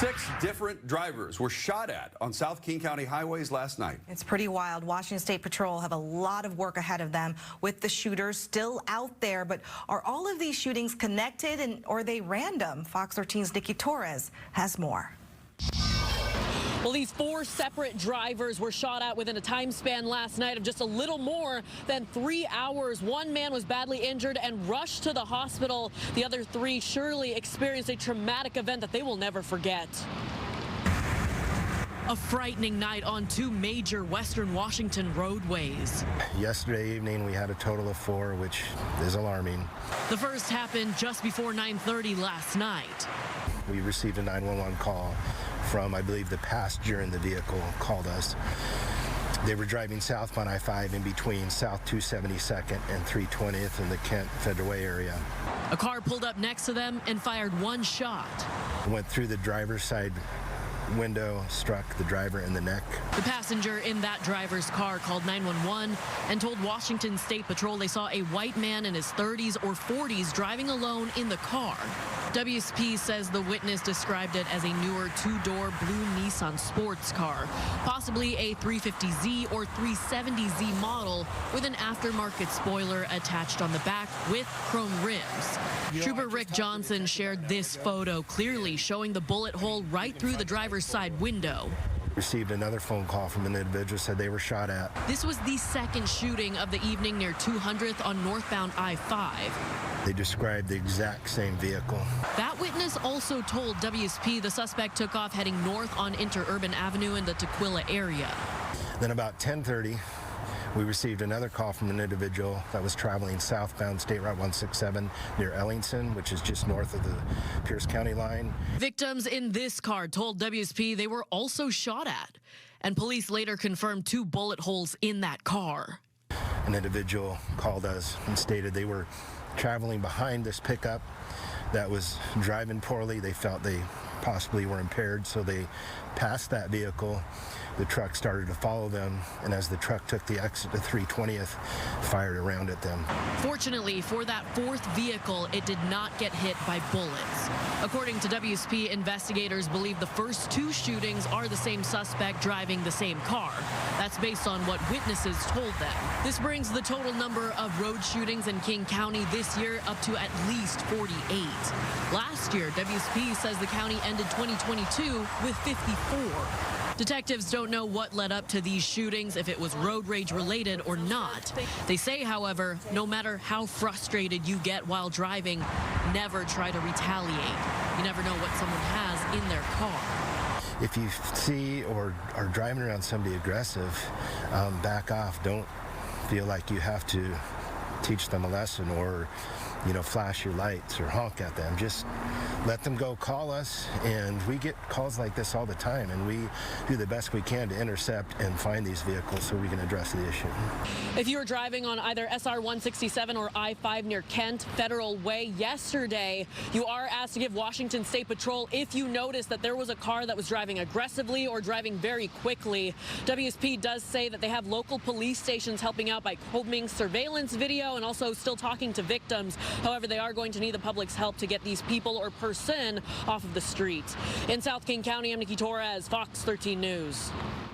6 different drivers were shot at on South King County highways last night. It's pretty wild. Washington State Patrol have a lot of work ahead of them with the shooters still out there. But are all of these shootings connected or are they random? Fox 13's Nikki Torres has more. Well, these 4 separate drivers were shot at within a time span last night of just a little more than 3 hours. One man was badly injured and rushed to the hospital. The other 3 surely experienced a traumatic event that they will never forget. A frightening night on 2 major western Washington roadways. Yesterday evening, we had a total of 4, which is alarming. The first happened just before 9:30 last night. We received a 911 call from, I believe, the passenger in the vehicle called us. They were driving southbound I-5 in between South 272nd and 320th in the Kent Federal Way area. A car pulled up next to them and fired 1 shot. Went through the driver's side window, struck the driver in the neck. The passenger in that driver's car called 911 and told Washington State Patrol they saw a white man in his 30s or 40s driving alone in the car. WSP says the witness described it as a newer 2-door blue Nissan sports car, possibly a 350Z or 370Z model with an aftermarket spoiler attached on the back with chrome rims. Trooper Rick Johnson shared this photo clearly showing the bullet hole right through the driver's side window. Received another phone call from an individual, said they were shot at. This was the second shooting of the evening near 200th on northbound I-5. They described the exact same vehicle. That witness also told WSP the suspect took off heading north on Interurban Avenue in the Tukwila area. Then about 10:30, we received another call from an individual that was traveling southbound State Route 167 near Ellingson, which is just north of the Pierce County line. Victims in this car told WSP they were also shot at, and police later confirmed 2 bullet holes in that car. An individual called us and stated they were traveling behind this pickup that was driving poorly. They felt they possibly were impaired, so they passed that vehicle. The truck started to follow them, and as the truck took the exit to 320th, fired around at them. Fortunately for that 4th vehicle, it did not get hit by bullets. According to WSP, investigators believe the first 2 shootings are the same suspect driving the same car. That's based on what witnesses told them. This brings the total number of road shootings in King County this year up to at least 48. Last year, WSP says the county ended 2022 with 54. Detectives don't know what led up to these shootings, if it was road rage related or not. They say, however, no matter how frustrated you get while driving, never try to retaliate. You never know what someone has in their car. If you see or are driving around somebody aggressive, back off. Don't feel like you have to teach them a lesson or, flash your lights or honk at them. Just let them go. Call us, and we get calls like this all the time, and we do the best we can to intercept and find these vehicles so we can address the issue. If you were driving on either SR 167 or I-5 near Kent Federal Way yesterday, you are asked to give Washington State Patrol if you noticed that there was a car that was driving aggressively or driving very quickly. WSP does say that they have local police stations helping out by combing surveillance video and also still talking to victims. However, they are going to need the public's help to get these people or person off of the street. In South King County, I'm Nikki Torres, Fox 13 News.